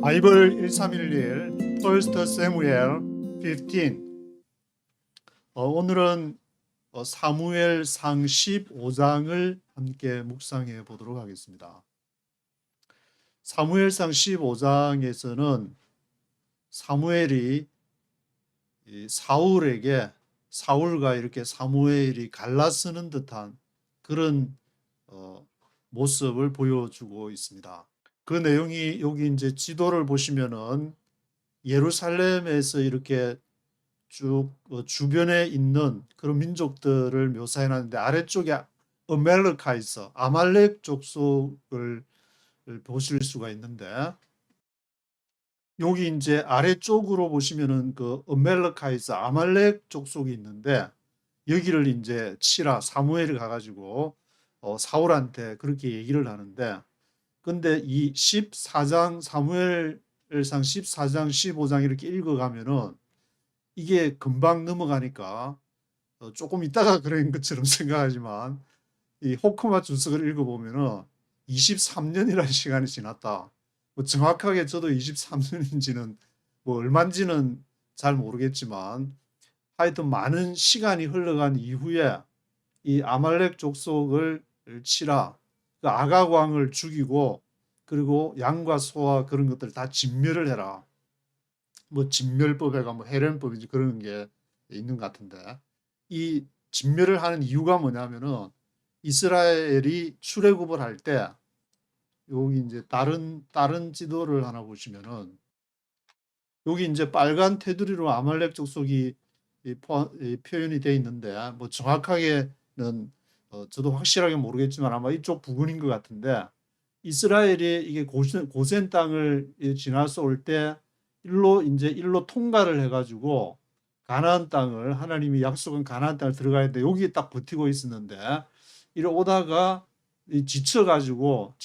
바이블 1311 First Samuel 15. 오늘은 사무엘상 15장을 함께 묵상해 보도록 하겠습니다. 사무엘상 15장에서는 사무엘이 사울과 이렇게 사무엘이 갈라서는 듯한 그런 모습을 보여주고 있습니다. 그 내용이 여기 이제 지도를 보시면은 예루살렘에서 이렇게 쭉 주변에 있는 그런 민족들을 묘사해 놨는데, 아래쪽에 아말렉 족속을 보실 수가 있는데, 여기 이제 아래쪽으로 보시면은 그 아말렉 족속이 있는데, 여기를 이제 사무엘이 가가지고 사울한테 그렇게 얘기를 하는데, 근데 이 14장 사무엘상 14장 15장 이렇게 읽어가면은 이게 금방 넘어가니까 조금 있다가 그런 것처럼 생각하지만, 이 호크마 주석을 읽어보면은 23년이라는 시간이 지났다. 뭐 정확하게 저도 23년인지는 뭐 얼마인지는 잘 모르겠지만, 하여튼 많은 시간이 흘러간 이후에 이 아말렉 족속을 치라, 그 아각 왕을 죽이고, 그리고 양과 소와 그런 것들 다 진멸을 해라. 뭐 진멸법에가 뭐 해련법인지 그런 게 있는 것 같은데, 이 진멸을 하는 이유가 뭐냐면은 이스라엘이 출애굽을 할 때, 여기 이제 다른 지도를 하나 보시면은, 여기 이제 빨간 테두리로 아말렉 족속이 표현이 되어 있는데, 뭐 정확하게는 저도 확실하게 모르겠지만 아마 이쪽 부근인 것 같은데, 이스라엘이 이게 고센 땅을 지나서 올 때 일로 통과를 해가지고 가나안 땅을, 하나님이 약속한 가나안 땅을 들어가야 되는데, 여기에 딱 버티고 있었는데, 이래 오다가 지쳐가지고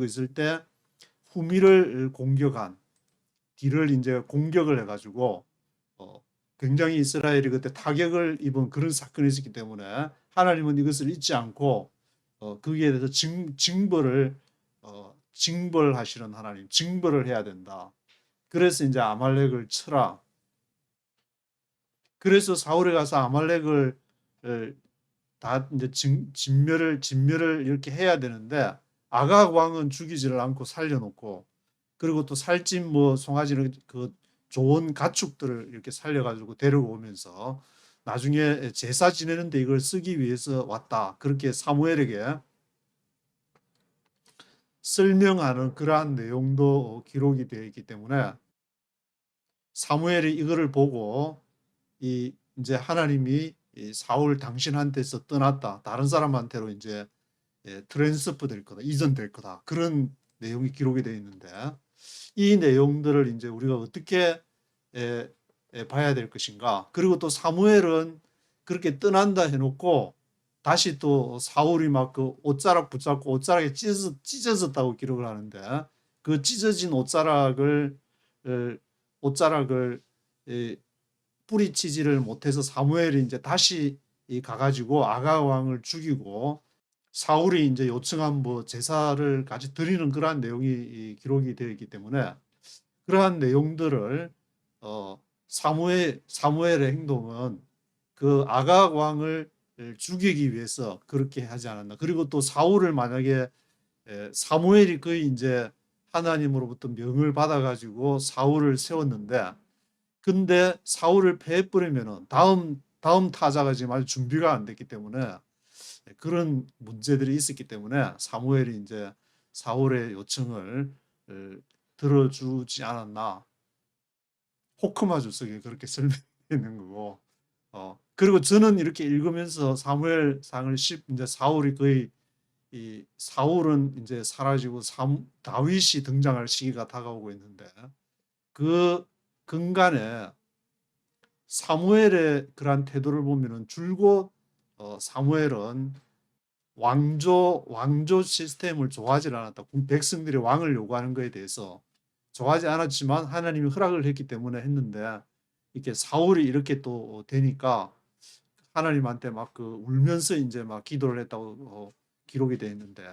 있을 때 후미를 공격한 뒤를 이제 공격을 해가지고 굉장히 이스라엘이 그때 타격을 입은 그런 사건이 있었기 때문에, 하나님은 이것을 잊지 않고 거기에 대해서 징벌하시는 하나님, 징벌을 해야 된다. 그래서 이제 아말렉을 쳐라. 그래서 사울이 가서 아말렉을 다 이제 진멸을 이렇게 해야 되는데, 아각 왕은 죽이지를 않고 살려놓고, 그리고 또 살찐 뭐 송아지는 그 좋은 가축들을 이렇게 살려가지고 데려오면서 나중에 제사 지내는데 이걸 쓰기 위해서 왔다, 그렇게 사무엘에게 설명하는 그러한 내용도 기록이 되어 있기 때문에, 사무엘이 이거를 보고 이제 하나님이 사울 당신한테서 떠났다, 다른 사람한테로 이제 트랜스퍼 될 거다, 이전될 거다, 그런 내용이 기록이 되어 있는데, 이 내용들을 이제 우리가 어떻게 봐야 될 것인가. 그리고 또 사무엘은 그렇게 떠난다 해놓고 다시 또 사울이 막 그 옷자락 붙잡고 옷자락에 찢어졌다고 기록을 하는데, 그 찢어진 옷자락을 뿌리치지를 못해서 사무엘이 이제 다시 가가지고 아가 왕을 죽이고, 사울이 이제 요청한 뭐 제사를 같이 드리는 그러한 내용이 기록이 되어 있기 때문에, 그러한 내용들을 사무엘의 행동은 그 아각 왕을 죽이기 위해서 그렇게 하지 않았나. 그리고 또 사울을 만약에 사무엘이 거의 이제 하나님으로부터 명을 받아가지고 사울을 세웠는데, 근데 사울을 패해버리면은 다음 타자가 지금 아직 준비가 안 됐기 때문에, 그런 문제들이 있었기 때문에 사무엘이 이제 사울의 요청을 들어주지 않았나. 호크마 주석이 그렇게 설명되는 거고, 그리고 저는 이렇게 읽으면서 사무엘상을 이제 사울이 거의 사울은 이제 사라지고 다윗이 등장할 시기가 다가오고 있는데, 그 근간에 사무엘의 그러한 태도를 보면은 줄곧 사무엘은 왕조 시스템을 좋아하지 않았다. 백성들이 왕을 요구하는 것에 대해서 좋아하지 않았지만 하나님이 허락을 했기 때문에 했는데, 이렇게 사울이 이렇게 또 되니까 하나님한테 막 그 울면서 이제 막 기도를 했다고 기록이 되어 있는데,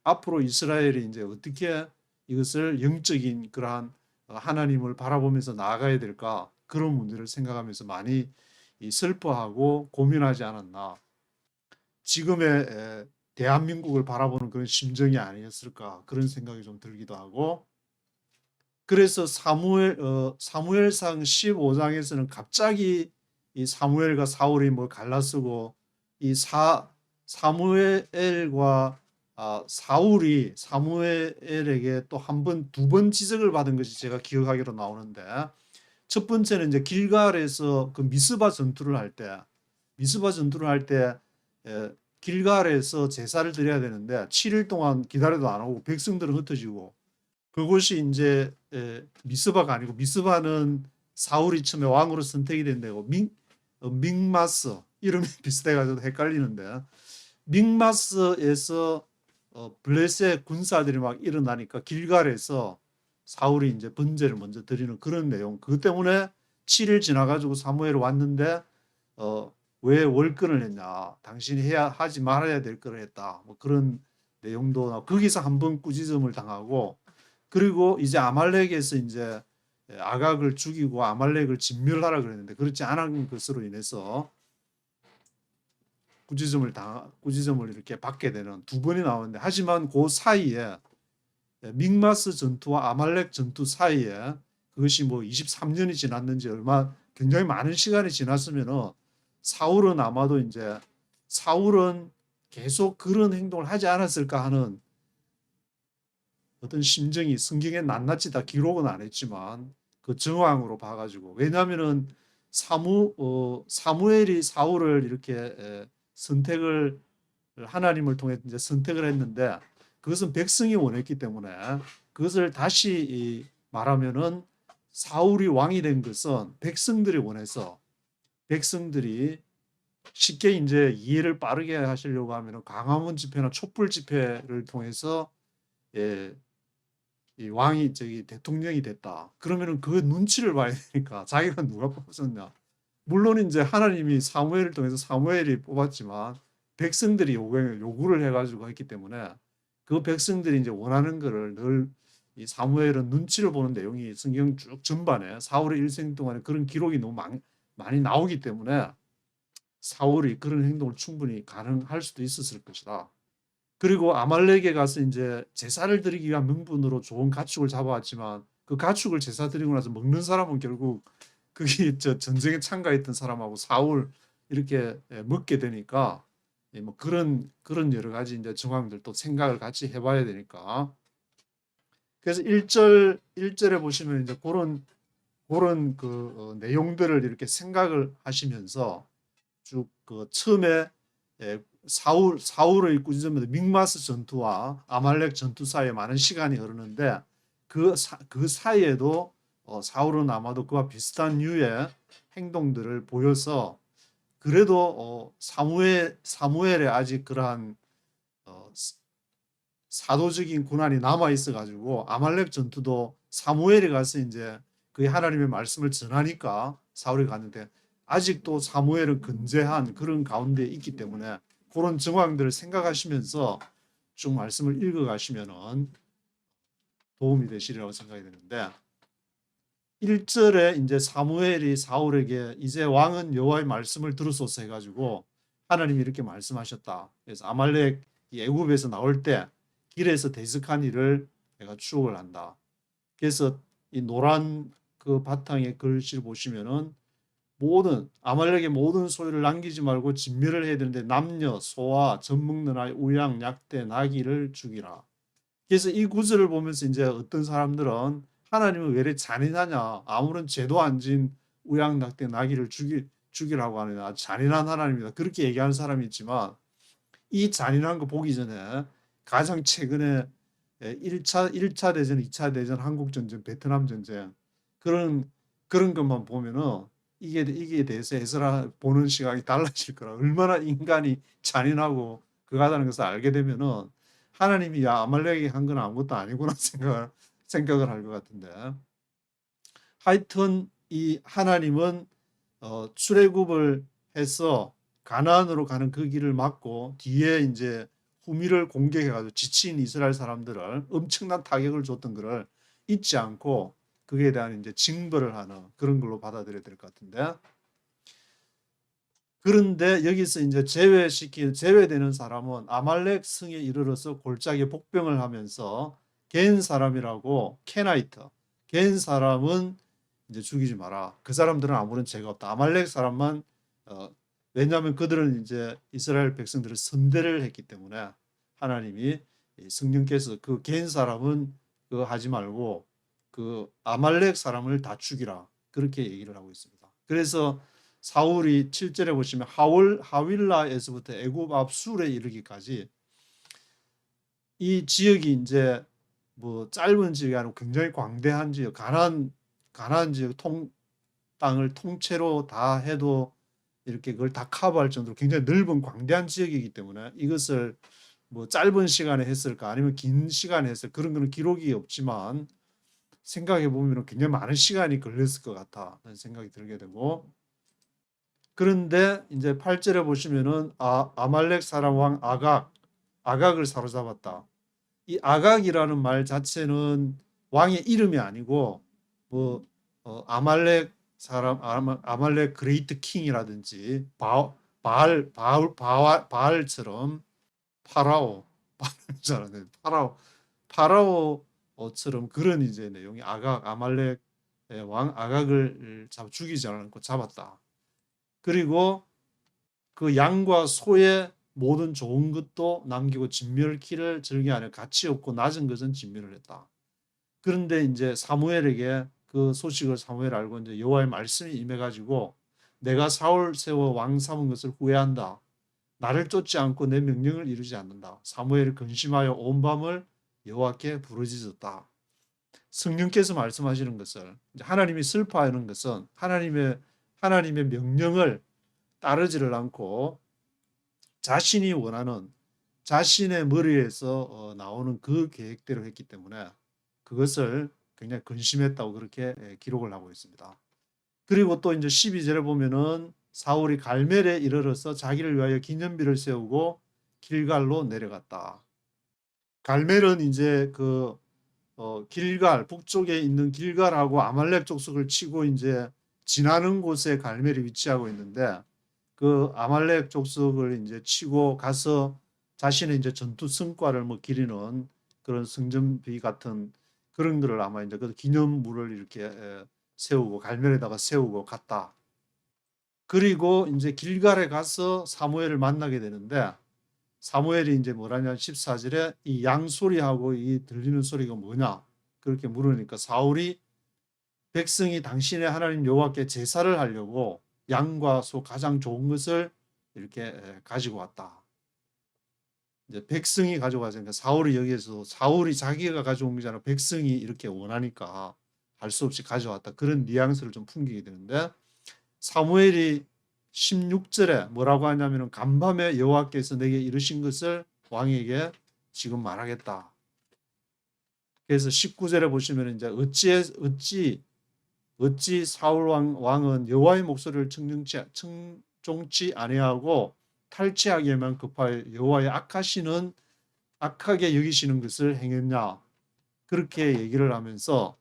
앞으로 이스라엘이 이제 어떻게 이것을 영적인 그러한 하나님을 바라보면서 나아가야 될까? 그런 문제를 생각하면서 많이 슬퍼하고 고민하지 않았나. 지금의 대한민국을 바라보는 그런 심정이 아니었을까? 그런 생각이 좀 들기도 하고, 그래서 사무엘상 15장에서는 갑자기 이 사무엘과 사울이 뭐 갈라서고 이 사무엘과 사울이 사무엘에게 또 한 번, 두 번 지적을 받은 것이 제가 기억하기로 나오는데, 첫 번째는 이제 길갈에서 그 미스바 전투를 할 때 길갈에서 제사를 드려야 되는데 7일 동안 기다려도 안 오고 백성들은 흩어지고, 그것이 이제 미스바가 아니고, 미스바는 사울이 처음에 왕으로 선택이 된 데고, 믹마스 이름이 비슷해가지고 헷갈리는데, 믹마스에서 블레셋 군사들이 막 일어나니까 길갈에서 사울이 이제 번제를 먼저 드리는 그런 내용. 그것 때문에 7일 지나가지고 사무엘이 왔는데 왜 월권을 했냐, 당신이 해야 하지 말아야 될 거를 했다, 뭐 그런 내용도 나오고, 거기서 한번 꾸지점을 당하고, 그리고 이제 아말렉에서 이제 아각을 죽이고 아말렉을 진멸하라 그랬는데 그렇지 않은 것으로 인해서 꾸지점을 이렇게 받게 되는 두 번이 나오는데, 하지만 그 사이에 믹마스 전투와 아말렉 전투 사이에 그것이 뭐 23년이 지났는지 얼마 굉장히 많은 시간이 지났으면은 사울은 아마도 이제 사울은 계속 그런 행동을 하지 않았을까 하는 어떤 심정이 성경에 낱낱이 다 기록은 안 했지만 그 정황으로 봐가지고, 왜냐하면은 사무엘이 사울을 이렇게 선택을 하나님을 통해 이제 선택을 했는데 그것은 백성이 원했기 때문에, 그것을 다시 말하면은 사울이 왕이 된 것은 백성들이 원해서, 백성들이 쉽게 이제 이해를 빠르게 하시려고 하면은 광화문 집회나 촛불 집회를 통해서 이 왕이 대통령이 됐다. 그러면은 그 눈치를 봐야 되니까 자기가 누가 뽑았냐. 물론 이제 하나님이 사무엘을 통해서 사무엘이 뽑았지만 백성들이 요구를 해가지고 했기 때문에 그 백성들이 이제 원하는 거를 늘 이 사무엘은 눈치를 보는 내용이 성경 쭉 전반에 사울의 일생 동안에 그런 기록이 너무 많이 나오기 때문에 사울이 그런 행동을 충분히 가능할 수도 있었을 것이다. 그리고 아말렉에 가서 이제 제사를 드리기 위한 명분으로 좋은 가축을 잡아왔지만 그 가축을 제사 드리고 나서 먹는 사람은 결국 그게 전쟁에 참가했던 사람하고 사울 이렇게 먹게 되니까, 뭐 그런 여러 가지 이제 정황들도 생각을 같이 해봐야 되니까. 그래서 1절에 보시면 이제 그런 그 내용들을 이렇게 생각을 하시면서 쭉 그 처음에 사울의 꾸짖음에도 믹마스 전투와 아말렉 전투 사이에 많은 시간이 흐르는데 그 사이에도 사울은 아마도 그와 비슷한 류의 행동들을 보여서, 그래도 사무엘에 아직 그러한 사도적인 군환이 남아 있어 가지고 아말렉 전투도 사무엘이 가서 이제 그 하나님의 말씀을 전하니까 사울이 갔는데, 아직도 사무엘은 건재한 그런 가운데 있기 때문에 그런 정황들을 생각하시면서 쭉 말씀을 읽어가시면은 도움이 되시리라고 생각이 드는데, 1절에 이제 사무엘이 사울에게 이제 왕은 여호와의 말씀을 들으소서 해가지고 하나님이 이렇게 말씀하셨다. 그래서 아말렉 애굽에서 나올 때 길에서 대적한 일을 내가 추억을 한다. 그래서 이 노란 그 바탕의 글씨를 보시면은 모든 아말렉의 모든 소유를 남기지 말고 진멸을 해야 되는데 남녀 소아 젖먹는 아이 우양 약대 나귀를 죽이라. 그래서 이 구절을 보면서 이제 어떤 사람들은 하나님은 왜 이렇게 잔인하냐, 아무런 죄도 안 진 우양 낙대 나귀를 죽이라고 하느냐, 아주 잔인한 하나님이다, 그렇게 얘기하는 사람이 있지만, 이 잔인한 거 보기 전에 가장 최근에 1차 대전, 2차 대전, 한국전쟁, 베트남 전쟁 그런 것만 보면은 이게 대해서 해설하 보는 시각이 달라질 거라. 얼마나 인간이 잔인하고 그하다는 것을 알게 되면은 하나님이 아말렉이 한 건 아무것도 아니구나 생각을 할 것 같은데, 하여튼 이 하나님은 출애굽을 해서 가나안으로 가는 그 길을 막고 뒤에 이제 후미를 공격해가지고 지친 이스라엘 사람들을 엄청난 타격을 줬던 것을 잊지 않고 그에 대한 이제 징벌을 하는 그런 걸로 받아들여야 될 것 같은데, 그런데 여기서 이제 제외되는 사람은 아말렉 성에 이르러서 골짜기에 복병을 하면서 겐 사람이라고 케나이트, 겐 사람은 이제 죽이지 마라. 그 사람들은 아무런 죄가 없다. 아말렉 사람만 왜냐하면 그들은 이제 이스라엘 백성들을 선대를 했기 때문에 하나님이 성령께서 그 겐 사람은 그거 하지 말고 그 아말렉 사람을 다 죽이라. 그렇게 얘기를 하고 있습니다. 그래서 사울이 7절에 보시면 하윌라에서부터 애굽 앞 술에 이르기까지 이 지역이 이제 뭐 짧은 지역이 아니고 굉장히 광대한 지역, 가나안 지역 땅을 통째로 다 해도 이렇게 그걸 다 커버할 정도로 굉장히 넓은 광대한 지역이기 때문에 이것을 뭐 짧은 시간에 했을까 아니면 긴 시간에 했을까 그런 거는 기록이 없지만 생각해 보면 굉장히 많은 시간이 걸렸을 것 같다는 생각이 들게 되고, 그런데 이제 8절에 보시면은 아말렉 사람 왕 아각을 사로잡았다. 이 아각이라는 말 자체는 왕의 이름이 아니고 뭐 아말렉 사람 아말렉 그레이트 킹이라든지 바알처럼 파라오처럼 그런 이제 내용이 아말렉 왕 아각을 죽이지 않고 잡았다. 그리고 그 양과 소의 모든 좋은 것도 남기고 진멸키를 즐겨하는 가치 없고 낮은 것은 진멸을 했다. 그런데 이제 사무엘에게 그 소식을 사무엘 알고 이제 여호와의 말씀이 임해가지고 내가 사울 세워 왕 삼은 것을 후회한다. 나를 쫓지 않고 내 명령을 이루지 않는다. 사무엘이 근심하여 온 밤을 여호와께 부르짖었다. 성령께서 말씀하시는 것을 하나님이 슬퍼하는 것은 하나님의 명령을 따르지를 않고 자신이 원하는 자신의 머리에서 나오는 그 계획대로 했기 때문에 그것을 굉장히 근심했다고 그렇게 기록을 하고 있습니다. 그리고 또 이제 12절에 보면은 사울이 갈멜에 이르러서 자기를 위하여 기념비를 세우고 길갈로 내려갔다. 갈멜은 이제 그 길갈 북쪽에 있는 길갈하고 아말렉 족속을 치고 이제 지나는 곳에 갈멜이 위치하고 있는데 그 아말렉 족속을 이제 치고 가서 자신의 이제 전투 성과를 뭐 기리는 그런 성전비 같은 그런 거를 아마 이제 그 기념물을 이렇게 세우고 갈멜에다가 세우고 갔다. 그리고 이제 길갈에 가서 사무엘을 만나게 되는데 사무엘이 이제 뭐라냐 14절에 이 양 소리하고 이 들리는 소리가 뭐냐 그렇게 물으니까 사울이 백성이 당신의 하나님 여호와께 제사를 하려고 양과 소 가장 좋은 것을 이렇게 가지고 왔다. 이제 백성이 가져가니까 사울이 여기에서 사울이 자기가 가져온 거잖아. 백성이 이렇게 원하니까 할 수 없이 가져왔다. 그런 뉘앙스를 좀 풍기게 되는데 사무엘이 16절에 뭐라고 하냐면은 간밤에 여호와께서 내게 이르신 것을 왕에게 지금 말하겠다. 그래서 19절에 보시면 이제 어찌 사울 왕은 여호와의 목소리를 청종치 아니하고 탈취하기에만 급하여 여호와의 악하게 여기시는 것을 행했냐 그렇게 얘기를 하면서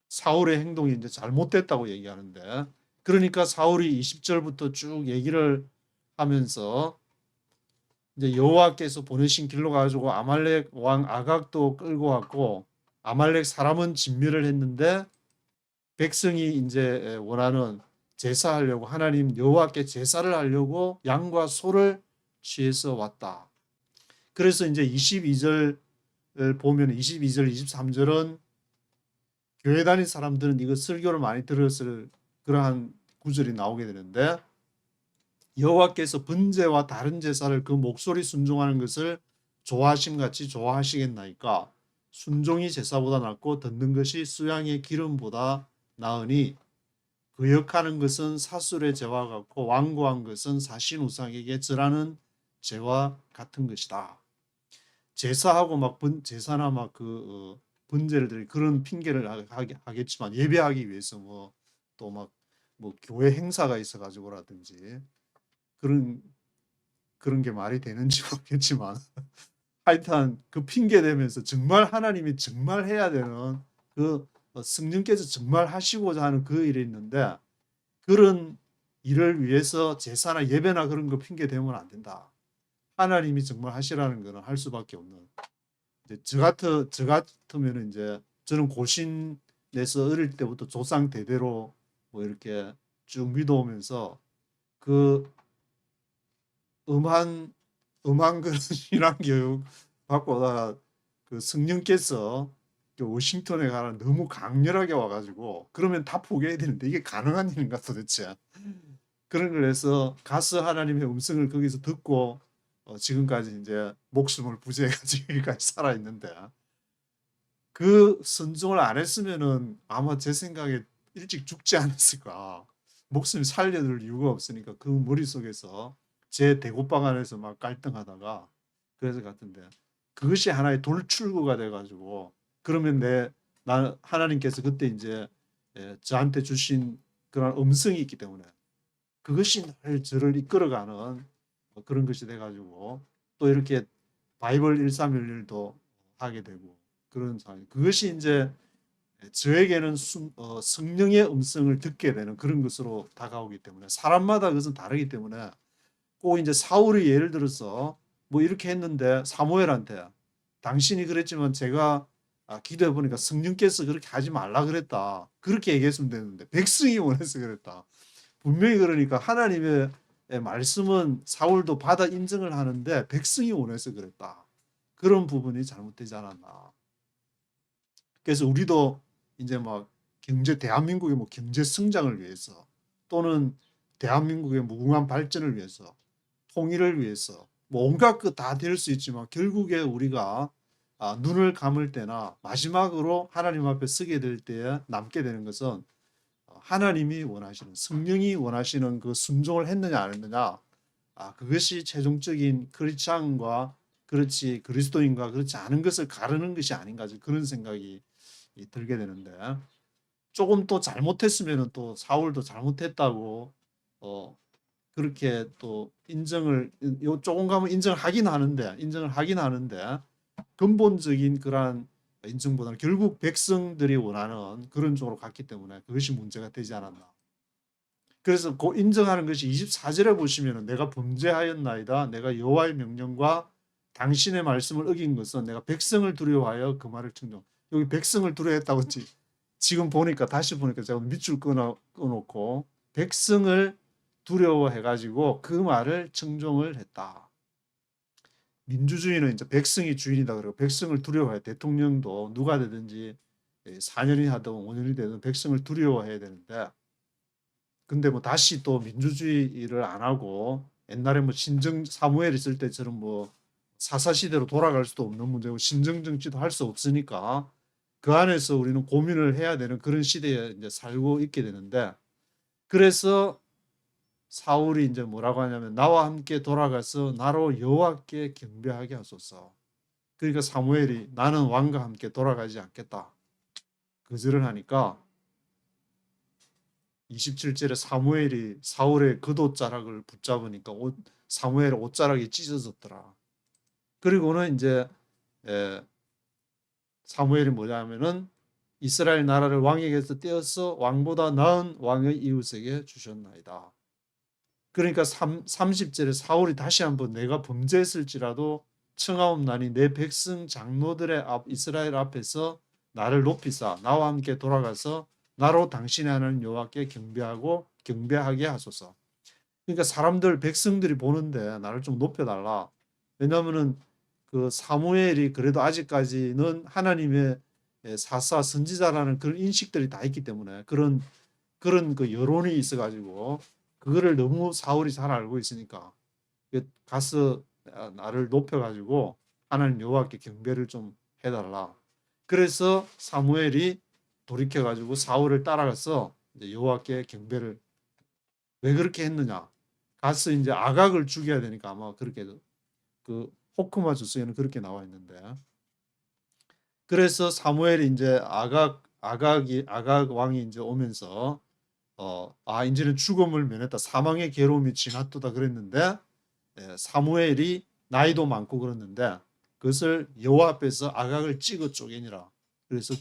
사울의 행동이 이제 잘못됐다고 얘기하는데 그러니까 사울이 20절부터 쭉 얘기를 하면서 이제 여호와께서 보내신 길로 가지고 아말렉 왕 아각도 끌고 왔고 아말렉 사람은 진멸을 했는데 백성이 이제 원하는 제사하려고 하나님 여호와께 제사를 하려고 양과 소를 취해서 왔다. 그래서 이제 22절 보면 22절 23절은 교회 다닌 사람들은 이거 설교를 많이 들었을 그러한 구절이 나오게 되는데 여호와께서 번제와 다른 제사를 그 목소리 순종하는 것을 좋아하심 같이 좋아하시겠나이까 순종이 제사보다 낫고 듣는 것이 수양의 기름보다 나으니 거역하는 것은 사술의 죄와 같고 완고한 것은 사신 우상에게 절하는 죄와 같은 것이다. 제사하고 막 제사나 막 그 번제를 드리 그런 핑계를 하겠지만 예배하기 위해서 뭐 또 막 뭐 교회 행사가 있어가지고라든지 그런 게 말이 되는지 모르겠지만 하여튼 그 핑계 대면서 정말 하나님이 정말 해야 되는 그 성령께서 정말 하시고자 하는 그 일이 있는데 그런 일을 위해서 제사나 예배나 그런 거 핑계 대면 안 된다. 하나님이 정말 하시라는 거는 할 수밖에 없는. 저 같으면 이제 저는 고신에서 어릴 때부터 조상 대대로 뭐 이렇게 쭉 믿어오면서 그 음한 그런 신앙 교육 받고 오다가 그 성령께서 워싱턴에 가라 너무 강렬하게 와가지고 그러면 다 포기해야 되는데 이게 가능한 일인가 도대체. 그런 걸 해서 가서 하나님의 음성을 거기서 듣고 지금까지 이제 목숨을 부지해가지고 여기까지 살아 있는데 그 순종을 안 했으면은 아마 제 생각에 일찍 죽지 않았을까. 목숨 살려둘 이유가 없으니까 그 머릿속에서 제 대구방 안에서 막 갈등하다가 그래서 같은데 그것이 하나의 돌출구가 돼가지고 그러면 하나님께서 그때 이제 저한테 주신 그런 음성이 있기 때문에 그것이 날 저를 이끌어가는 그런 것이 돼가지고 또 이렇게 바이블 1311도 하게 되고 그런 상황. 그것이 이제 저에게는 성령의 음성을 듣게 되는 그런 것으로 다가오기 때문에 사람마다 그것은 다르기 때문에 꼭 이제 사울이 예를 들어서 뭐 이렇게 했는데 사무엘한테 당신이 그랬지만 제가 기도해 보니까 성령께서 그렇게 하지 말라 그랬다. 그렇게 얘기했으면 되는데 백성이 원해서 그랬다. 분명히 그러니까 하나님의 말씀은 사울도 받아 인정을 하는데 백성이 원해서 그랬다. 그런 부분이 잘못되지 않았나. 그래서 우리도 이제 막 대한민국의 뭐 경제 성장을 위해서 또는 대한민국의 무궁한 발전을 위해서 통일을 위해서 뭐 온갖 것 다 될 수 있지만 결국에 우리가 눈을 감을 때나 마지막으로 하나님 앞에 서게 될 때에 남게 되는 것은 하나님이 원하시는 성령이 원하시는 그 순종을 했느냐 안 했느냐 그것이 최종적인 크리스찬과 그렇지 그리스도인과 그렇지 않은 것을 가르는 것이 아닌가 그런 생각이 들게 되는데 조금 또 잘못했으면 또 사울도 잘못했다고 그렇게 또 인정을 조금 가면 인정을 하긴 하는데 근본적인 그러한 인정보다는 결국 백성들이 원하는 그런 쪽으로 갔기 때문에 그것이 문제가 되지 않았나. 그래서 그 인정하는 것이 24절에 보시면 내가 범죄하였나이다. 내가 여호와의 명령과 당신의 말씀을 어긴 것은 내가 백성을 두려워하여 그 말을 청정. 여기 백성을 두려워했다고 지금 보니까 다시 보니까 제가 밑줄 끊어놓고 백성을 두려워해가지고 그 말을 청종을 했다. 민주주의는 이제 백성이 주인이다 그러고 백성을 두려워해. 대통령도 누가 되든지 4년이 하든 5년이 되든 백성을 두려워해야 되는데 근데 뭐 다시 또 민주주의를 안 하고 옛날에 뭐 신정 사무엘 있을 때처럼 뭐 사사시대로 돌아갈 수도 없는 문제고 신정 정치도 할 수 없으니까 그 안에서 우리는 고민을 해야 되는 그런 시대에 이제 살고 있게 되는데 그래서 사울이 이제 뭐라고 하냐면 나와 함께 돌아가서 나로 여호와께 경배하게 하소서. 그러니까 사무엘이 나는 왕과 함께 돌아가지 않겠다. 거절을 하니까 27절에 사무엘이 사울의 겉옷자락을 붙잡으니까 사무엘의 옷자락이 찢어졌더라. 그리고는 이제 사무엘이 뭐냐면은 이스라엘 나라를 왕에게서 떼어서 왕보다 나은 왕의 이웃에게 주셨나이다. 그러니까 30절에 사울이 다시 한번 내가 범죄했을지라도 청하옵나니 내 백성 장로들의 이스라엘 앞에서 나를 높이사 나와 함께 돌아가서 나로 당신의 하나님 여호와께 경배하게 하소서. 그러니까 백성들이 보는데 나를 좀 높여달라. 왜냐하면은 그 사무엘이 그래도 아직까지는 하나님의 사사 선지자라는 그런 인식들이 다 있기 때문에 그런 그 여론이 있어가지고 그거를 너무 사울이 잘 알고 있으니까 가서 나를 높여가지고 하나님 여호와께 경배를 좀 해달라. 그래서 사무엘이 돌이켜가지고 사울을 따라가서 여호와께 경배를 왜 그렇게 했느냐? 가서 이제 아각을 죽여야 되니까 아마 그렇게 그 호크마 주스에는 그렇게 나와 있는데 그래서 사무엘이 이제 아각 왕이 이제 오면서 이제는 죽음을 면했다. 사망의 괴로움이 지났도다 그랬는데 사무엘이 나이도 많고 그랬는데 그것을 여호와 앞에서 아각을 찍어 쪼개니라. 그래서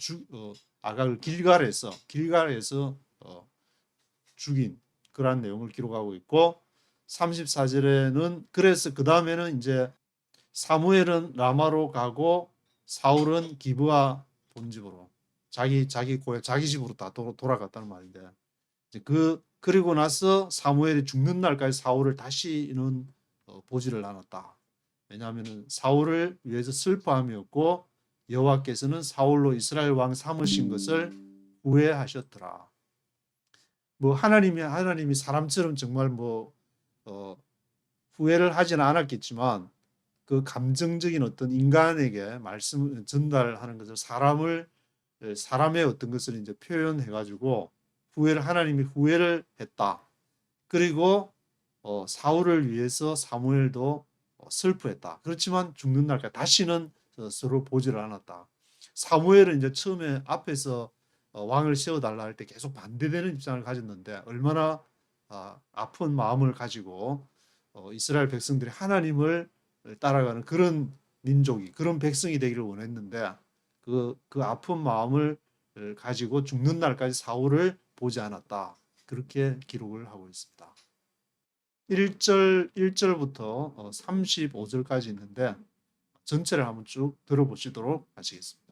아각을 길갈에서 죽인 그러한 내용을 기록하고 있고 34절에는 그래서 그 다음에는 이제 사무엘은 라마로 가고 사울은 기브아 본집으로 자기 고향 자기 집으로 다 돌아갔다는 말인데 이제 그리고 나서 사무엘이 죽는 날까지 사울을 다시는 보지를 않았다. 왜냐하면 사울을 위해서 슬퍼함이었고 여호와께서는 사울로 이스라엘 왕 삼으신 것을 후회하셨더라. 뭐 하나님이 사람처럼 정말 후회를 하지는 않았겠지만 그 감정적인 어떤 인간에게 말씀을 전달하는 것을 사람의 어떤 것을 이제 표현해 가지고 하나님이 후회를 했다. 그리고 사울을 위해서 사무엘도 슬퍼했다. 그렇지만 죽는 날까지 다시는 서로 보지를 않았다. 사무엘은 이제 처음에 앞에서 왕을 세워달라 할 때 계속 반대되는 입장을 가졌는데 얼마나 아픈 마음을 가지고 이스라엘 백성들이 하나님을 따라가는 그런 민족이 그런 백성이 되기를 원했는데 그 아픈 마음을 가지고 죽는 날까지 사울을 보지 않았다. 그렇게 기록을 하고 있습니다. 1절부터 35절까지 있는데 전체를 한번 쭉 들어보시도록 하시겠습니다.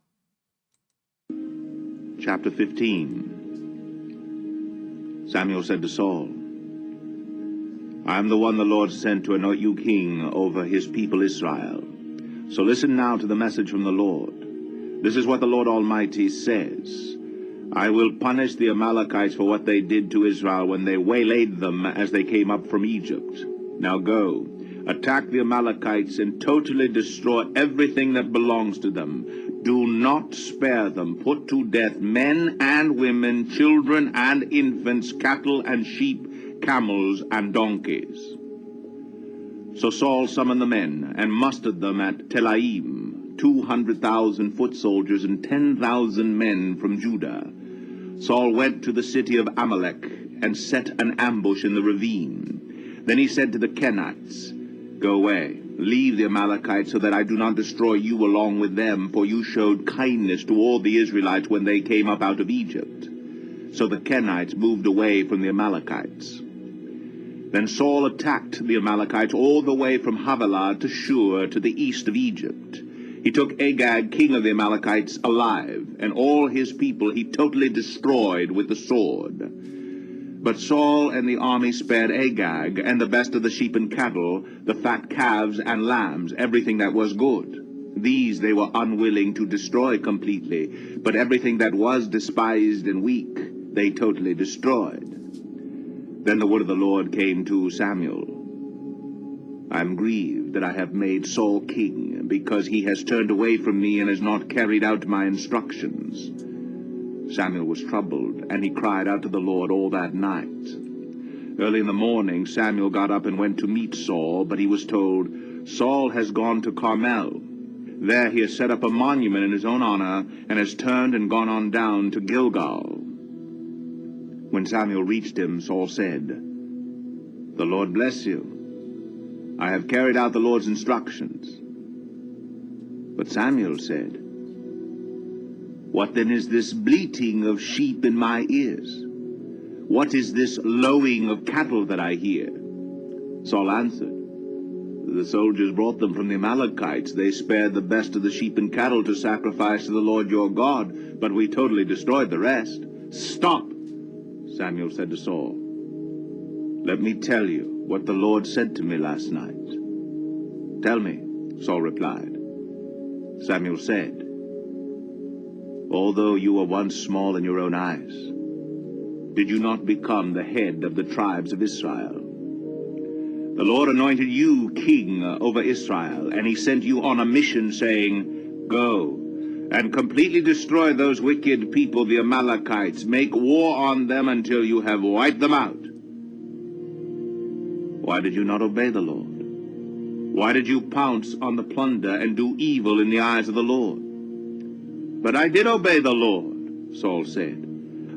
Chapter 15. Samuel said to Saul, I am the one the Lord sent to anoint you king over his people Israel. So listen now to the message from the Lord. This is what the Lord Almighty says. I will punish the Amalekites for what they did to Israel when they waylaid them as they came up from Egypt. Now go, attack the Amalekites and totally destroy everything that belongs to them. Do not spare them. Put to death men and women, children and infants, cattle and sheep, camels and donkeys. So Saul summoned the men and mustered them at Telaim, 200,000 foot soldiers and 10,000 men from Judah. Saul went to the city of Amalek and set an ambush in the ravine. Then he said to the Kenites, Go away, leave the Amalekites so that I do not destroy you along with them, for you showed kindness to all the Israelites when they came up out of Egypt. So the Kenites moved away from the Amalekites. Then Saul attacked the Amalekites all the way from Havilah to Shur to the east of Egypt. He took Agag, king of the Amalekites, alive, and all his people he totally destroyed with the sword. But Saul and the army spared Agag, and the best of the sheep and cattle, the fat calves and lambs, everything that was good. These they were unwilling to destroy completely, but everything that was despised and weak they totally destroyed. Then the word of the Lord came to Samuel. I am grieved that I have made Saul king, because he has turned away from me and has not carried out my instructions. Samuel was troubled, and he cried out to the Lord all that night. Early in the morning Samuel got up and went to meet Saul, but he was told, Saul has gone to Carmel. There he has set up a monument in his own honor, and has turned and gone on down to Gilgal. When Samuel reached him, Saul said, The Lord bless you. I have carried out the Lord's instructions. But Samuel said, What then is this bleating of sheep in my ears? What is this lowing of cattle that I hear? Saul answered, The soldiers brought them from the Amalekites. They spared the best of the sheep and cattle to sacrifice to the Lord your God, but we totally destroyed the rest. Stop, Samuel said to Saul. Let me tell you what the Lord said to me last night. Tell me, Saul replied. Samuel said, Although you were once small in your own eyes, did you not become the head of the tribes of Israel? The Lord anointed you king over Israel, and he sent you on a mission, saying, Go and completely destroy those wicked people, the Amalekites. Make war on them until you have wiped them out. Why did you not obey the Lord? Why did you pounce on the plunder and do evil in the eyes of the Lord? But I did obey the Lord, Saul said.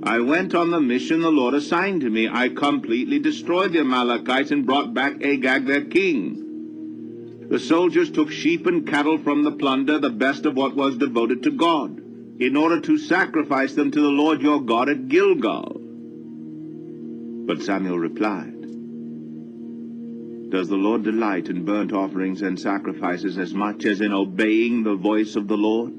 I went on the mission the Lord assigned to me. I completely destroyed the Amalekites and brought back Agag their king. The soldiers took sheep and cattle from the plunder, the best of what was devoted to God. in order to sacrifice them to the Lord your God at Gilgal. But Samuel replied, Does the Lord delight in burnt offerings and sacrifices as much as in obeying the voice of the Lord?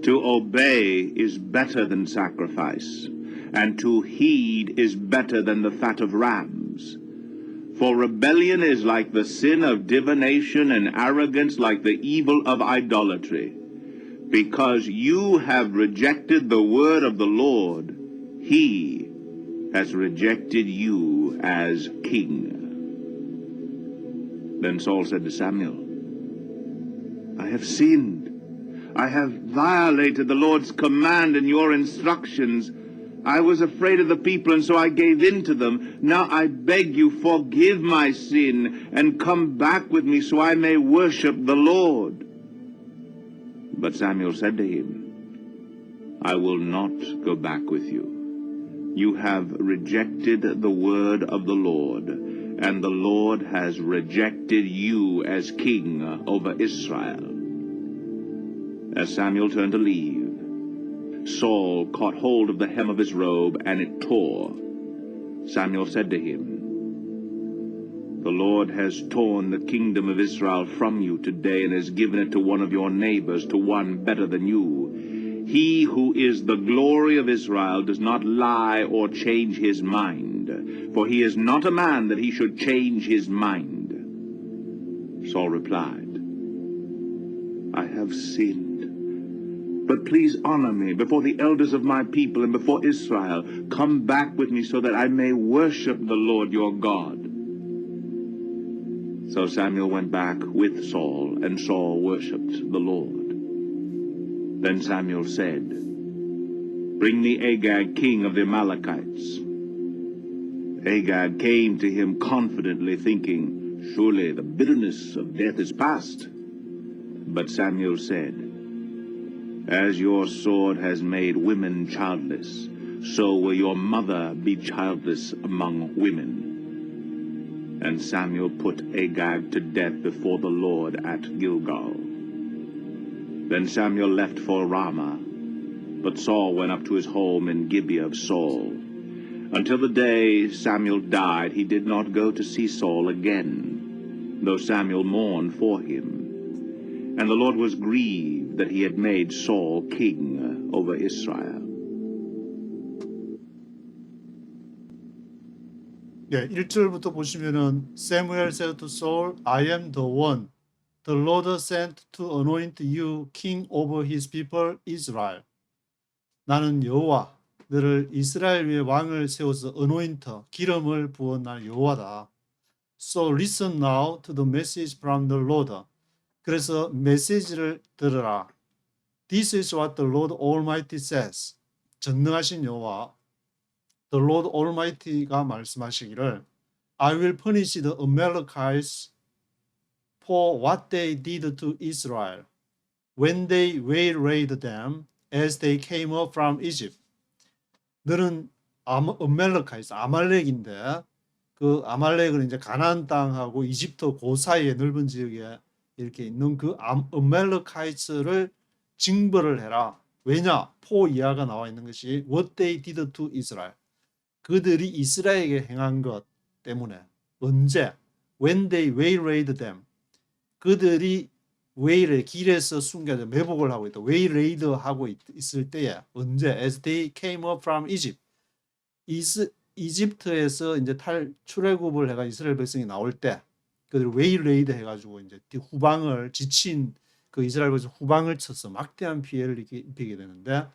To obey is better than sacrifice, and to heed is better than the fat of rams. For rebellion is like the sin of divination, and arrogance like the evil of idolatry. Because you have rejected the word of the Lord, he has rejected you as king. Then Saul said to Samuel, I have sinned. I have violated the Lord's command and your instructions. I was afraid of the people, and so I gave in to them. Now I beg you, forgive my sin, and come back with me so I may worship the Lord. But Samuel said to him, I will not go back with you. You have rejected the word of the Lord, and the Lord has rejected you as king over Israel. As Samuel turned to leave, Saul caught hold of the hem of his robe, and it tore. Samuel said to him, The Lord has torn the kingdom of Israel from you today, and has given it to one of your neighbors, to one better than you. He who is the glory of Israel does not lie or change his mind, for he is not a man that he should change his mind. Saul replied, I have sinned. But please honor me before the elders of my people and before Israel. Come back with me so that I may worship the Lord your God. So Samuel went back with Saul, and Saul worshipped the Lord. Then Samuel said, Bring me Agag, king of the Amalekites. Agag came to him confidently, thinking, Surely the bitterness of death is past. But Samuel said, As your sword has made women childless, so will your mother be childless among women. And Samuel put Agag to death before the Lord at Gilgal. Then Samuel left for Ramah, but Saul went up to his home in Gibeah of Saul. Until the day Samuel died, he did not go to see Saul again, though Samuel mourned for him. And the Lord was grieved that he had made Saul king over Israel. 예, 1절부터 보시면은 Samuel said to Saul, I am the one the Lord sent to anoint you king over his people Israel. 나는 여호와, 너를 이스라엘 위에 왕을 세워서 anoint, 기름을 부은 날 여호와다. So listen now to the message from the Lord. 그래서 메시지를 들으라. This is what the Lord Almighty says. 전능하신 여호와, the Lord Almighty가 말씀하시기를, I will punish the Amalekites for what they did to Israel when they waylaid them as they came up from Egypt. 너는 아말렉하이스, 아말렉인데 그 아말렉은 이제 가나안 땅하고 이집트 그 사이의 넓은 지역에 이렇게 있는 그 아말렉하이스를 징벌을 해라. 왜냐? 포 이하가 나와 있는 것이 what they did to Israel. 그들이 이스라엘에게 행한 것 때문에. 언제? When they waylaid them. 그들이 웨이를 길에서 숨겨져 매복을 하고 있다. waylaid 하고 있을 때에 언제? As they came up from Egypt. 이집트에서 이제 출애굽을 해가 이스라엘 백성이 나올 때 그들 waylaid 해가지고 이제 후방을 지친 그 이스라엘 백성 후방을 쳐서 막대한 피해를 입히게 되는데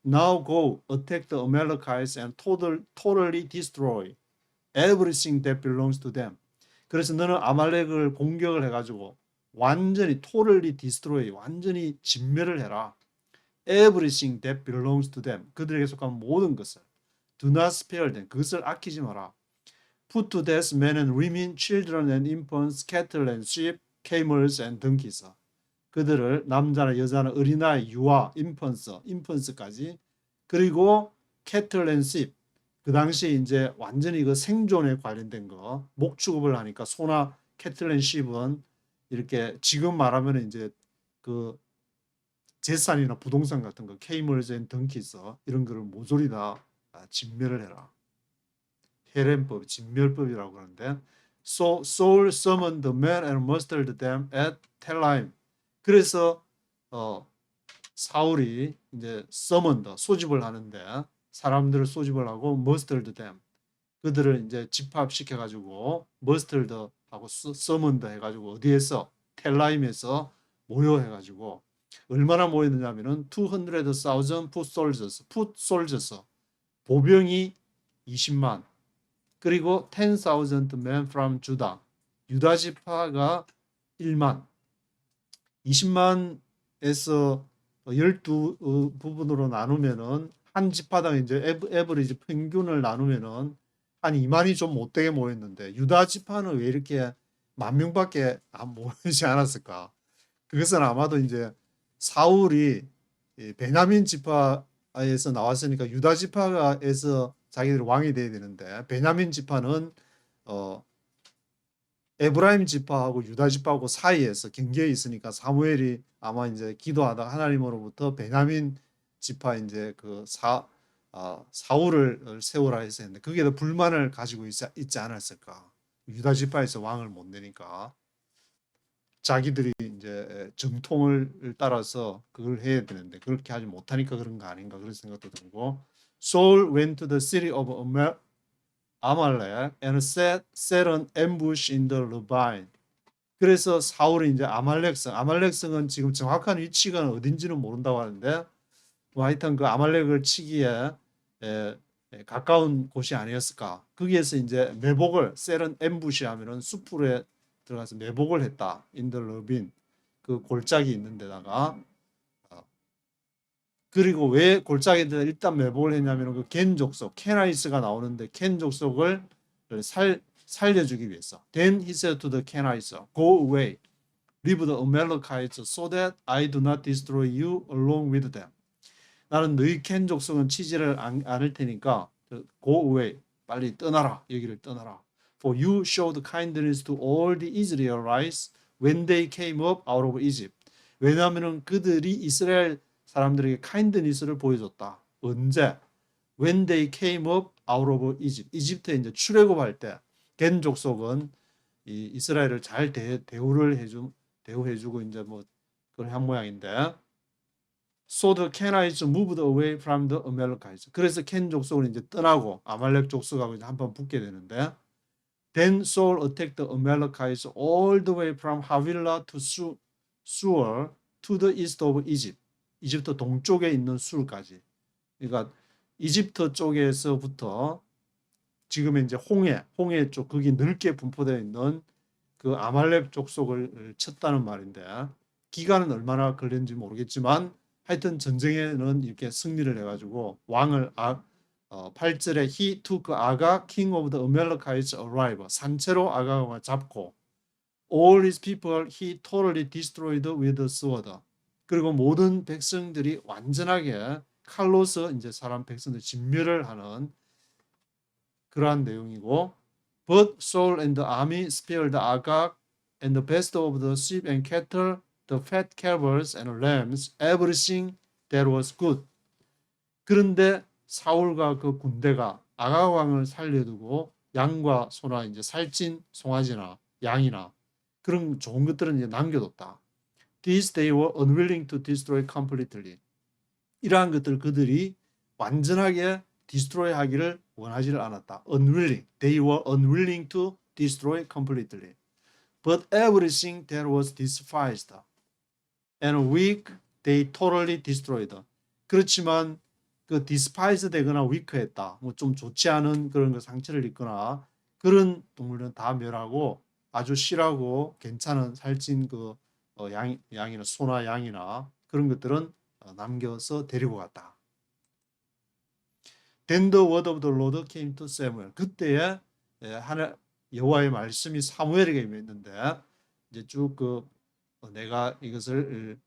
Now go attack the Amalekites and totally destroy everything that belongs to them. 그래서 너는 아말렉을 공격을 해가지고 완전히 totally destroy, 완전히 진멸을 해라. Everything that belongs to them. 그들에게 속한 모든 것을. Do not spare them. 그것을 아끼지 마라. Put to death men and women, children and infants, cattle and sheep, camels and donkeys. 그들을 남자나 여자나 어린아이, 유아, 인펀스까지 그리고 cattle and sheep. 그 당시에 이제 완전히 그 생존에 관련된 거, 목축업을 하니까 소나 cattle and sheep은 이렇게 지금 말하면 이제 그 재산이나 부동산 같은 거, 케이멀즈 앤 덩키스 이런 거를 모조리 다 진멸을 해라. 헤렘법, 진멸법이라고 그러는데, So Saul summoned the men and mustered them at Telaim. 그래서 사울이 이제 summoned, 소집을 하는데, 사람들을 소집을 하고 mustered them, 그들을 이제 집합시켜 가지고 mustered 하고 summoned 해가지고 어디에서, 텔라임에서 모여해 가지고 얼마나 모였느냐면은 200,000 foot soldiers, 보병이 20만, 그리고 10,000 men from Judah, 유다 지파가 1만, 20만에서 12 부분으로 나누면은 한 지파당 이제 에버리지 평균을 나누면은 한 2만이 좀 못되게 모였는데, 유다 지파는 왜 이렇게 10,000명밖에 안 모이지 않았을까? 그것은 아마도 이제 사울이 베냐민 지파에서 나왔으니까 유다 지파에서 자기들이 왕이 돼야 되는데, 베냐민 지파는 에브라임 지파하고 유다 지파하고 사이에서 경계에 있으니까 사무엘이 아마 이제 기도하다 하나님으로부터 베냐민 지파 이제 그 사울을 세우라 해서 했는데, 거기에 더 불만을 가지고 있지 않았을까? 유다 지파에서 왕을 못 내니까 자기들이 이제 정통을 따라서 그걸 해야 되는데 그렇게 하지 못하니까 그런 거 아닌가, 그런 생각도 들고. Saul went to the city of Amalek and set an ambush in the ravine. 그래서 사울이 이제 아말렉성은 지금 정확한 위치가 어딘지는 모른다고 하는데, 뭐 하여튼 그 아말렉을 치기에 가까운 곳이 아니었을까. 거기에서 이제 매복을, 셀은 엠부시 하면은 숲으로 들어가서 매복을 했다. 인더 러빈, 그 골짜기 있는 데다가. 그리고 왜 골짜기에다 일단 매복을 했냐면 그 겐 족속, 케나이스가 나오는데 켄 족속을 살려주기 위해서. Then he said to the Kenites, Go away, leave the Amalekites so that I do not destroy you along with them. 나는 너희 켄 족속은 치지를 않을 테니까 go away, 빨리 떠나라, 여기를 떠나라. For you showed kindness to all the Israelites when they came up out of Egypt. 왜냐하면 그들이 이스라엘 사람들에게 kindness를 보여줬다. 언제? When they came up out of Egypt. 이집트에 이제 출애굽할 때 겐 족속은 이 이스라엘을 잘 대우해주고 이제 뭐 그런 한 모양인데. So the Kenites moved away from the Amalekites. 그래서 켄 족속은 이제 떠나고 아말렉 족속하고 이제 한번 붙게 되는데, Then Saul attacked the Amalekites all the way from Havilah to Sur to the east of Egypt. 이집트 동쪽에 있는 술까지. 그러니까 이집트 쪽에서부터 지금의 이제 홍해 쪽, 거기 넓게 분포되어 있는 그 아말렉 족속을 쳤다는 말인데, 기간은 얼마나 걸렸는지 모르겠지만 하여튼 전쟁에는 이렇게 승리를 해가지고 왕을 8절에 he took Agag king of the Amalekites alive, 산채로 아가가 잡고 all his people he totally destroyed with the sword. 그리고 모든 백성들이 완전하게 칼로서 이제 사람 백성들 진멸을 하는 그러한 내용이고. But Saul and the army spared Agag and the best of the sheep and cattle, the fat calves and lambs, everything that was good. 그런데 사울과 그 군대가 아각 왕을 살려두고 양과 소나 이제 살찐 송아지나 양이나 그런 좋은 것들은 이제 남겨뒀다. These they were unwilling to destroy completely. 이러한 것들 그들이 완전하게 destroy 하기를 원하지를 않았다. Unwilling. They were unwilling to destroy completely. But everything that was despised and weak, they totally destroyed. 그렇지만 그 despise 되거나 weak했다, 뭐 좀 좋지 않은 그런 그 상처를 입거나 그런 동물은 다 멸하고 아주 실하고 괜찮은 살찐 그 양이나 소나 양이나 그런 것들은 남겨서 데리고 갔다. Then the word of the Lord came to Samuel. 그때에 여호와의 말씀이 사무엘에게 임했는데, 이제 쭉 내가 이것을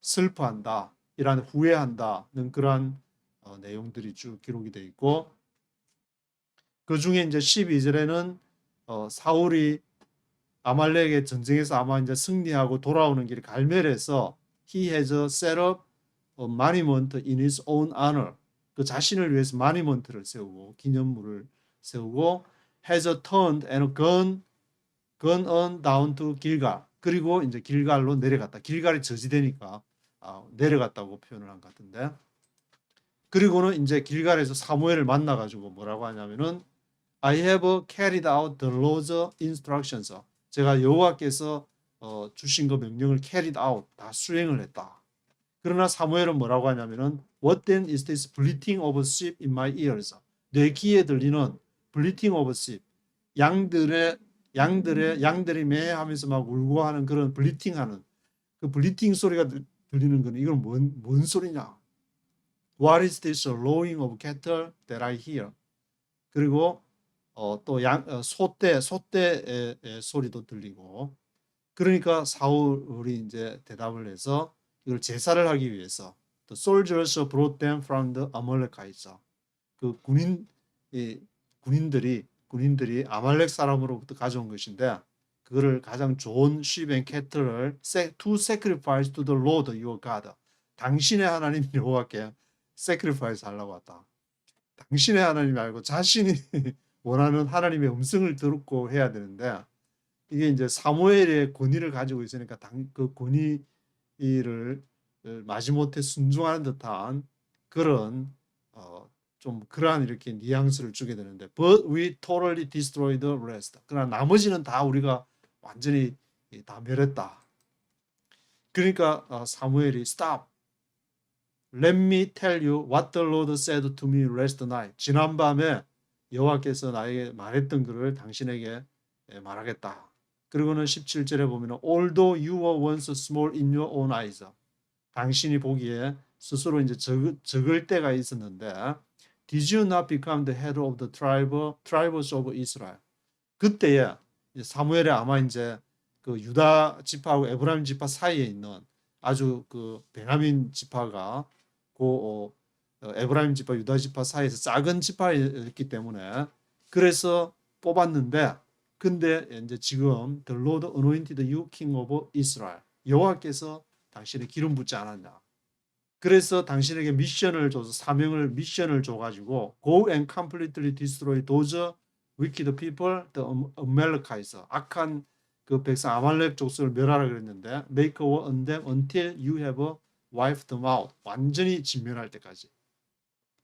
슬퍼한다, 이란 후회한다는 그러한 내용들이 쭉 기록이 되어 있고, 그 중에 이제 12절에는 사울이 아말렉의 전쟁에서 아마 이제 승리하고 돌아오는 길에 갈멜에서 he has set up a monument in his own honor. 그 자신을 위해서 monument를 세우고 기념물을 세우고 has turned and gone on down to Gilgal. 그리고 이제 길갈로 내려갔다. 길갈이 저지되니까 내려갔다고 표현을 한 것 같은데. 그리고는 이제 길갈에서 사무엘을 만나가지고 뭐라고 하냐면은 I have carried out the Lord's instructions. 제가 여호와께서 주신 그 명령을 carried out, 다 수행을 했다. 그러나 사무엘은 뭐라고 하냐면은 What then is this bleating of sheep in my ears? 내 귀에 들리는 bleating of sheep, 양들이 매하면서 막 울고 하는 그런 bleating하는 그 bleating 소리가 들리는 거는 이건 뭔 소리냐? What is this lowing of cattle that I hear? 그리고 또 소떼의 소리도 들리고. 그러니까 사울이 이제 대답을 해서 이걸 제사를 하기 위해서 the soldiers brought them from the Amalekites. 그 군인들이 아말렉 사람으로부터 가져온 것인데 그거를 가장 좋은 sheep and cattle를 to sacrifice to the Lord your God. 당신의 하나님 여호와께 sacrifice 하려고 왔다. 당신의 하나님이 아니고 자신이 원하는 하나님의 음성을 듣고 해야 되는데 이게 이제 사무엘의 권위를 가지고 있으니까 그 권위를 마지못해 순종하는 듯한 그런 좀 그러한 이렇게 뉘앙스를 주게 되는데 But we totally destroyed the rest. 그러나 나머지는 다 우리가 완전히 다 멸했다. 그러니까 사무엘이 Stop. Let me tell you what the Lord said to me last night. 지난밤에 여호와께서 나에게 말했던 것을 당신에게 말하겠다. 그리고는 17절에 보면 Although you were once small in your own eyes. 당신이 보기에 스스로 이제 적을 때가 있었는데 Did you not become the head of the tribes of Israel? 그때에 사무엘이 아마 이제 그 유다 지파하고 에브라임 지파 사이에 있는 아주 그 베냐민 지파가 그 에브라임 지파, 유다 지파 사이에서 작은 지파였기 때문에 그래서 뽑았는데 근데 이제 지금 The Lord anointed you king of Israel. 여호와께서 당신의 기름 붓지 않았냐. 그래서 당신에게 미션을 줘서 미션을 줘가지고 Go and completely destroy those wicked people, the Amalekites. 악한 그 백성 아말렉 족속을 멸하라 그랬는데 Make war on them until you have wiped them out. 완전히 진멸할 때까지.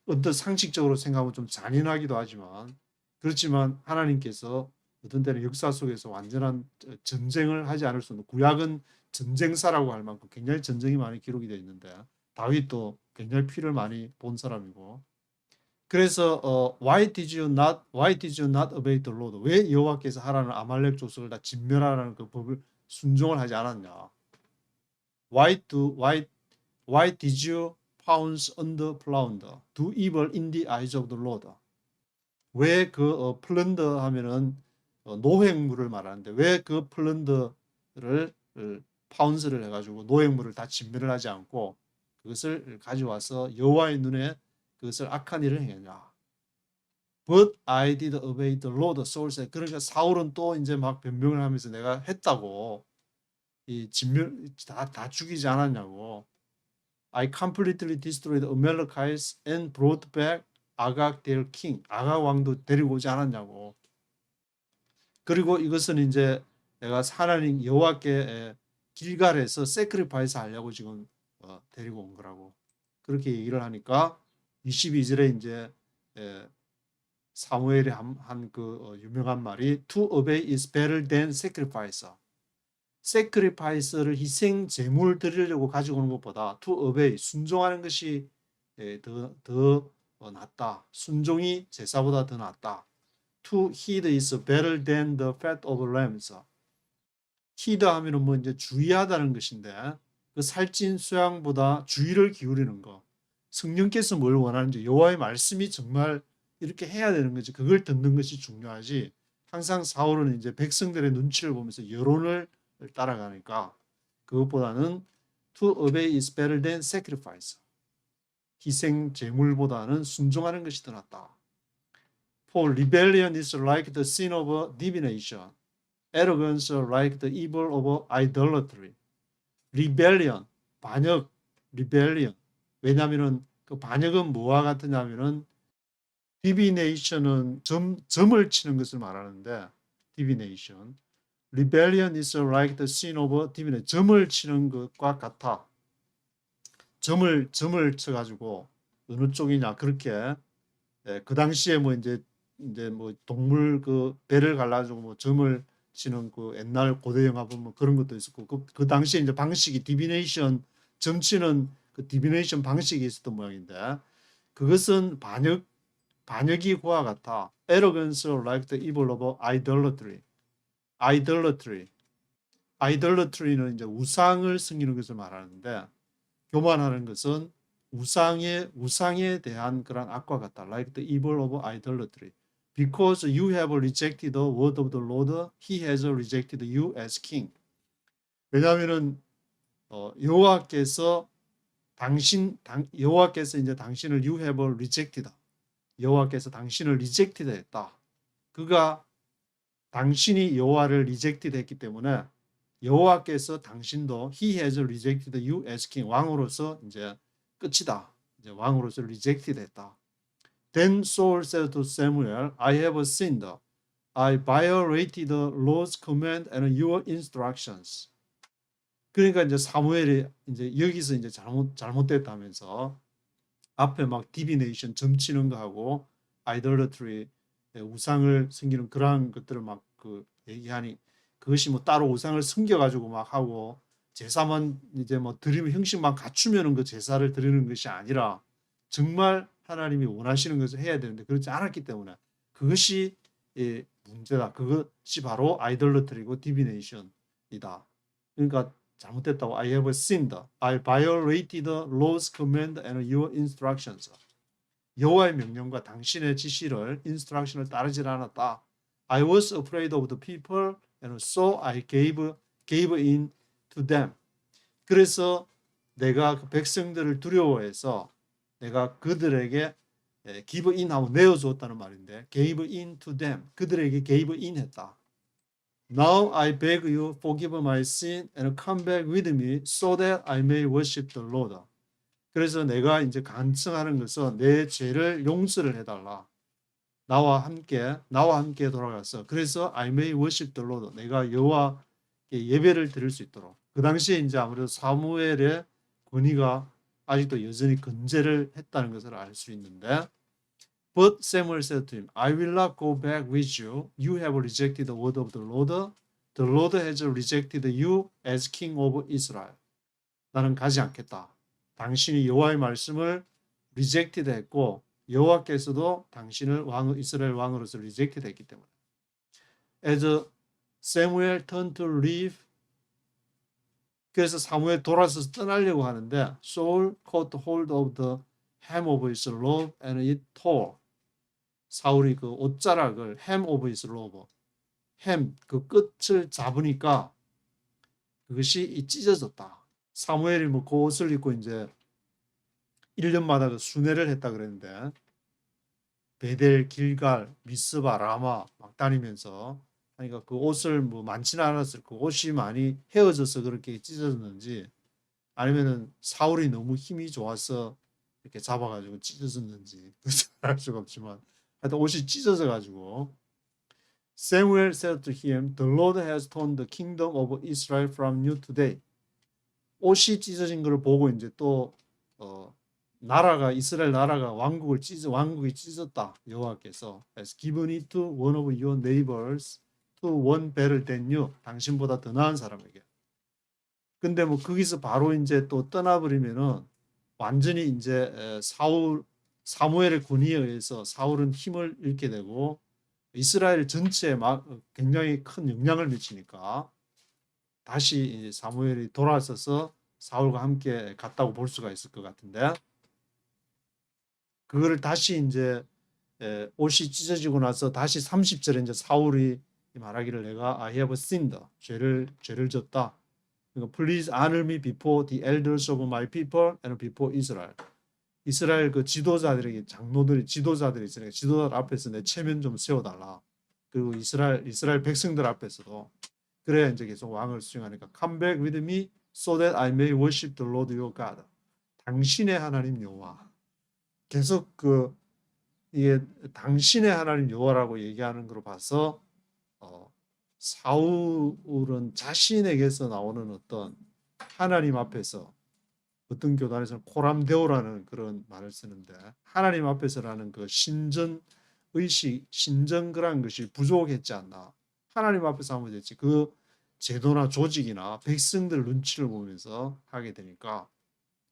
어떤 상식적으로 생각하면 좀 잔인하기도 하지만 그렇지만 하나님께서 어떤 때는 역사 속에서 완전한 전쟁을 하지 않을 수 없는 구약은 전쟁사라고 할 만큼 굉장히 전쟁이 많이 기록이 되어 있는데 다윗도 굉장히 피를 많이 본 사람이고 그래서 why did you not obey the Lord? 왜 여호와께서 하라는 아말렉 족속을 다 진멸하라는 그 법을 순종을 하지 않았냐? Why did you pounce on the plunder? Do evil in the eyes of the Lord. 왜 그 플런더 하면은 노획물을 말하는데 왜 그 플런더를 파운스를 해가지고 노획물을 다 진멸을 하지 않고 그것을 가져와서 여호와의 눈에 그것을 악한 일을 행했냐. But I did obey the Lord, Saul said. 그러니까 사울은 또 이제 막 변명을 하면서 내가 했다고 이 진멸 다 죽이지 않았냐고. I completely destroyed Amalekites and brought back 아각 their king. 아각 왕도 데리고 오지 않았냐고. 그리고 이것은 이제 내가 하나님 여호와께 길갈에서 sacrifice 하려고 지금 데리고 온 거라고. 그렇게 얘기를 하니까 22절에 이제 사무엘이 한 그 유명한 말이 To obey is better than sacrifice. sacrifice를 희생 제물 드리려고 가지고 오는 것보다 to obey 순종하는 것이 더 낫다. 순종이 제사보다 더 낫다. To heed is better than the fat of lambs. heed 하면은 뭐 이제 주의하다는 것인데 그 살찐 수양보다 주의를 기울이는 거. 성령께서 뭘 원하는지 여호와의 말씀이 정말 이렇게 해야 되는 거지. 그걸 듣는 것이 중요하지. 항상 사울은 이제 백성들의 눈치를 보면서 여론을 따라가니까 그것보다는 to obey is better than sacrifice. 희생 제물보다는 순종하는 것이 더 낫다. For rebellion is like the sin of divination. Arrogance like the evil of idolatry. rebellion, 반역, rebellion. 왜냐하면은 그 반역은 뭐와 같으냐면은 divination은 점을 치는 것을 말하는데 divination. Rebellion is like the sin of divination. 점을 치는 것과 같아. 점을 쳐가지고 어느 쪽이냐 그렇게 그 당시에 뭐 이제 뭐 동물 그 배를 갈라주고 뭐 점을 치는 그 옛날 고대 영화 보면 그런 것도 있었고 그 당시에 이제 방식이 디비네이션 점 치는 그 디비네이션 방식이 있었던 모양인데 그것은 반역이 그와 같아. Arrogance like the evil of idolatry. idolatry는 이제 우상을 섬기는 것을 말하는데 교만하는 것은 우상에 대한 그런 악과 같다. Like the evil of idolatry. Because you have rejected the word of the Lord, he has rejected you as king. 왜냐하면은 여호와께서 이제 당신을 you have rejected. 여호와께서 당신을 rejected 했다. 그가 당신이 여호와를 rejected 했기 때문에 여호와께서 당신도 he has rejected you as king. 왕으로서 이제 끝이다. 이제 왕으로서 rejected 했다. Then Saul said to Samuel, I have sinned. I violated the Lord's command and your instructions. 그러니까 이제 사무엘이 이제 여기서 이제 잘못됐다면서 앞에 막 디비네이션 점치는 거하고 idolatry 우상을 섬기는 그러한 것들을 막 그 얘기하니 그것이 뭐 따로 우상을 섬겨가지고 막 하고 제사만 이제 뭐 드리면 형식만 갖추면은 그 제사를 드리는 것이 아니라 정말 하나님이 원하시는 것을 해야 되는데 그렇지 않았기 때문에 그것이 문제다. 그것이 바로 아이돌러트리고 디비네이션이다. 그러니까 잘못됐다고. I have sinned. I violated the Lord's command and your instructions. 여호와의 명령과 당신의 지시를 instruction을 따르지 않았다. I was afraid of the people and so I gave in to them. 그래서 내가 그 백성들을 두려워해서 내가 그들에게 give in 하고 내어주었다는 말인데 gave in to them. 그들에게 gave in 했다. Now I beg you forgive my sin and come back with me so that I may worship the Lord. 그래서 내가 이제 간청하는 것은 내 죄를 용서를 해달라. 나와 함께 돌아가서 그래서 I may worship the Lord. 내가 여호와께 예배를 드릴 수 있도록. 그 당시에 이제 아무래도 사무엘의 권위가 아직도 여전히 건재를 했다는 것을 알 수 있는데 But Samuel said to him, I will not go back with you. You have rejected the word of the Lord. The Lord has rejected you as king of Israel. 나는 가지 않겠다. 당신이 여호와의 말씀을 rejected 했고 여호와께서도 당신을 이스라엘 왕으로서 rejected 했기 때문에. As Samuel turned to leave, 그래서 사무엘 돌아서서 떠나려고 하는데 Saul caught hold of the hem of his robe and it tore. 사울이 그 옷자락을 hem of his robe, hem 그 끝을 잡으니까 그것이 찢어졌다. 사무엘이 뭐 그 옷을 입고 이제 1년마다 그 순회를 했다 그랬는데 베델, 길갈, 미스바, 라마 막 다니면서 그러니까 그 옷을 뭐 많지는 않았을 그 옷이 많이 헤어져서 그렇게 찢어졌는지 아니면은 사울이 너무 힘이 좋아서 이렇게 잡아가지고 찢어졌는지 알 수가 없지만 하여튼 옷이 찢어져 가지고 Samuel said to him, The Lord has torn the kingdom of Israel from you today. 옷이 찢어진 것을 보고 이제 또 이스라엘 나라가 왕국이 찢었다. 여호와께서 has given it to one of your neighbors to one better than you. 당신보다 더 나은 사람에게. 근데 뭐 거기서 바로 이제 또 떠나버리면은 완전히 이제 사무엘의 권위에 의해서 사울은 힘을 잃게 되고 이스라엘 전체에 굉장히 큰 영향을 미치니까 다시 이제 사무엘이 돌아서서 사울과 함께 갔다고 볼 수가 있을 것 같은데 그거를 다시 이제 옷이 찢어지고 나서 다시 30절에 이제 사울이 말하기를 내가 I have sinned 죄를 졌다. 그러니까 Please honor me before the elders of my people and before Israel. 이스라엘 그 지도자들이 있으니까 지도자들 앞에서 내 체면 좀 세워달라. 그리고 이스라엘 백성들 앞에서도 그래야 이제 계속 왕을 수행하니까 Come back with me so that I may worship the Lord your God. 당신의 하나님 여호와. 계속 이게 당신의 하나님 여호와라고 얘기하는 걸 봐서 사울은 자신에게서 나오는 어떤 하나님 앞에서 어떤 교단에서는 코람데오라는 그런 말을 쓰는데 하나님 앞에서라는 그 신전 의식, 신정그란 것이 부족했지 않나. 하나님 앞에서 하면 됐지. 그 제도나 조직이나 백성들 눈치를 보면서 하게 되니까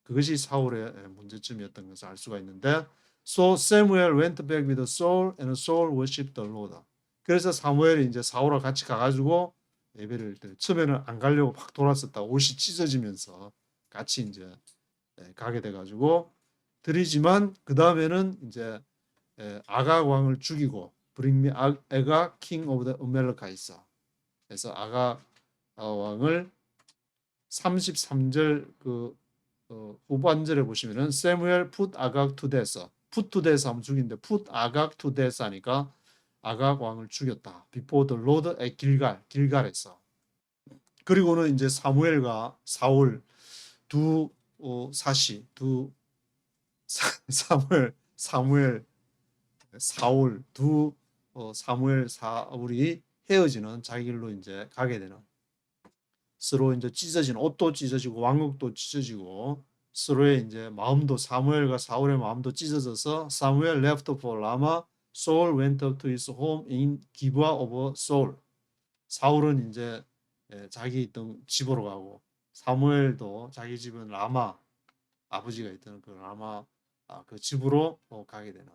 그것이 사울의 문제점이었던 것을 알 수가 있는데 So Samuel went back with Saul and Saul worshipped the Lord. 그래서 사무엘이 이제 사울과 같이 가가지고 예배를 처음에는 안 가려고 팍 돌았었다. 옷이 찢어지면서 같이 이제 가게 돼가지고 드리지만 그 다음에는 이제 아각 왕을 죽이고 Bring me Agag, king of the Amalekites. 그래서 아각 왕을 33절 후반절에 보시면은 Samuel put Agag to death. put to death 하면 죽인데 put Agag to death 하니까 아각 왕을 죽였다. Before the Lord at 길갈에서. 그리고는 이제 사무엘과 사울 두 사울이 헤어지는 자기 길로 이제 가게 되는 서로 이제 찢어진 옷도 찢어지고 왕국도 찢어지고 서로의 이제 마음도 사무엘과 사울의 마음도 찢어져서 사무엘 left for Rama, Saul went up to his home in Gibeah of Saul. 사울은 이제 자기 있던 집으로 가고 사무엘도 자기 집은 라마 아버지가 있던 그 라마 그 집으로 가게 되는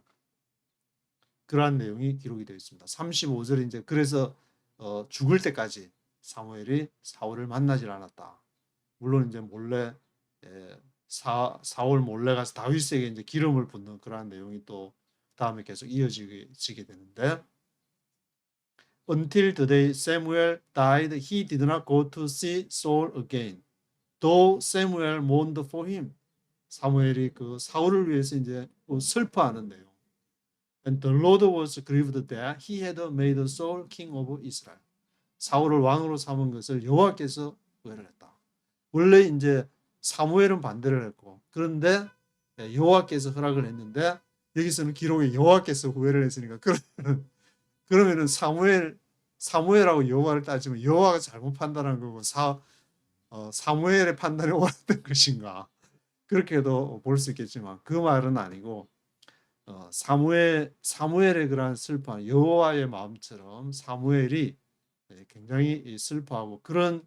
그러한 내용이 기록이 되어 있습니다. 35절에 이제 그래서 죽을 때까지 사무엘이 사울을 만나질 않았다. 물론 이제 몰래 사울 몰래 가서 다윗에게 이제 기름을 붓는 그러한 내용이 또 다음에 계속 이어지게 되는데 Until the day Samuel died, he did not go to see Saul again. Though Samuel mourned for him. 사무엘이 그 사울을 위해서 이제 슬퍼하는 내용. And the Lord was grieved that he had made Saul king of Israel. 사울을 왕으로 삼은 것을 여호와께서 후회를 했다. 원래 이제 사무엘은 반대를 했고 그런데 여호와께서 허락을 했는데 여기서는 기록에 여호와께서 후회를 했으니까 그러면은 사무엘하고 여호와를 따지면 여호와가 잘못 판단한 거고 사무엘의 판단이 옳았던 것인가 그렇게도 볼 수 있겠지만 그 말은 아니고 사무엘의 그러한 슬퍼 여호와의 마음처럼 사무엘이 굉장히 슬퍼하고 그런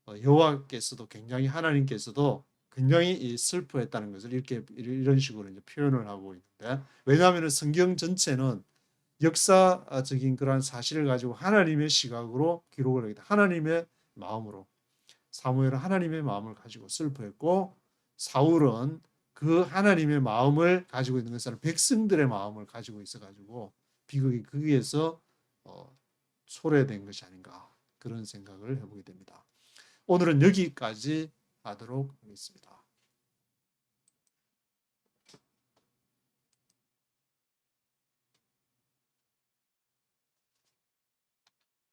여호와께서도 굉장히 하나님께서도 굉장히 슬퍼했다는 것을 이런 식으로 이제 표현을 하고 있는데 왜냐하면 성경 전체는 역사적인 그러한 사실을 가지고 하나님의 시각으로 기록을 하겠다. 하나님의 마음으로 사무엘은 하나님의 마음을 가지고 슬퍼했고 사울은 그 하나님의 마음을 가지고 있는 것은 백성들의 마음을 가지고 있어가지고 비극이 거기에서 초래된 것이 아닌가 그런 생각을 해보게 됩니다. 오늘은 여기까지 하도록 하겠습니다.